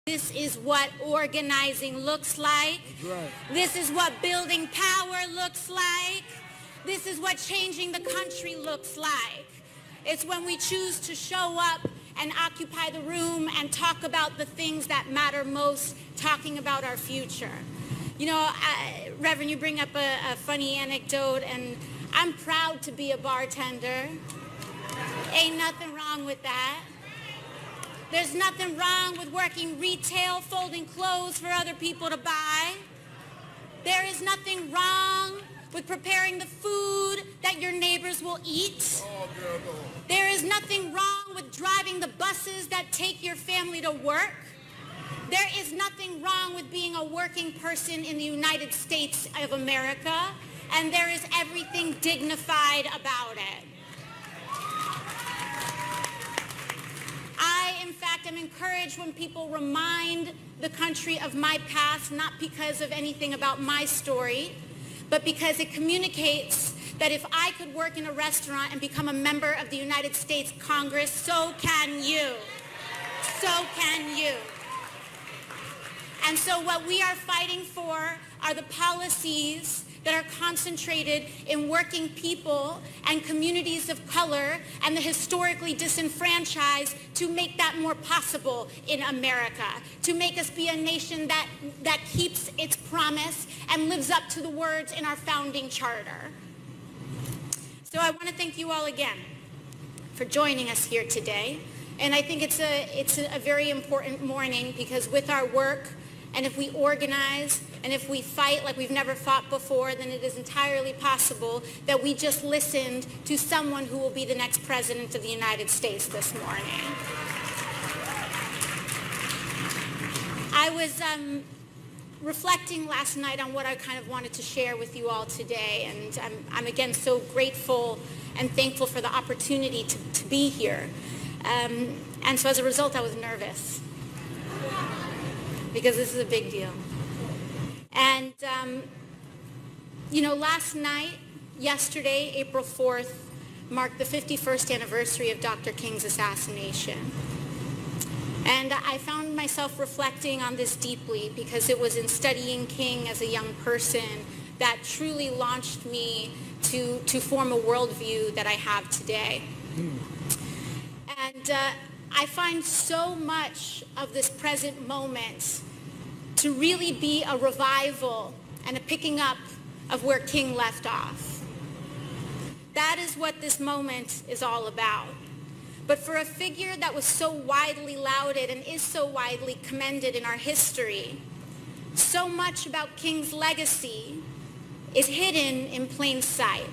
This is what organizing looks like. That's right. This is what building power looks like. This is what changing the country looks like. It's when we choose to show up and occupy the room and talk about the things that matter most, talking about our future. You know, Reverend, you bring up a funny anecdote, and I'm proud to be a bartender. Ain't nothing wrong with that. There's nothing wrong with working retail, folding clothes for other people to buy. There is nothing wrong with preparing the food that your neighbors will eat. There is nothing wrong with driving the buses that take your family to work. There is nothing wrong with being a working person in the United States of America, and there is everything dignified about it. I, in fact, am encouraged when people remind the country of my past, not because of anything about my story, but because it communicates that if I could work in a restaurant and become a member of the United States Congress, so can you. So can you. And so what we are fighting for are the policies that are concentrated in working people and communities of color and the historically disenfranchised to make that more possible in America, to make us be a nation that keeps its promise and lives up to the words in our founding charter. So I want to thank you all again for joining us here today. And I think it's a very important morning, because with our work, and if we organize, and if we fight like we've never fought before, then it is entirely possible that we just listened to someone who will be the next president of the United States this morning. I was reflecting last night on what I kind of wanted to share with you all today, and I'm again so grateful and thankful for the opportunity to be here. And so as a result, I was nervous, because this is a big deal. And, you know, last night, yesterday, April 4th, marked the 51st anniversary of Dr. King's assassination. And I found myself reflecting on this deeply, because it was in studying King as a young person that truly launched me to form a worldview that I have today. And I find so much of this present moment to really be a revival and a picking up of where King left off. That is what this moment is all about. But for a figure that was so widely lauded and is so widely commended in our history, so much about King's legacy is hidden in plain sight.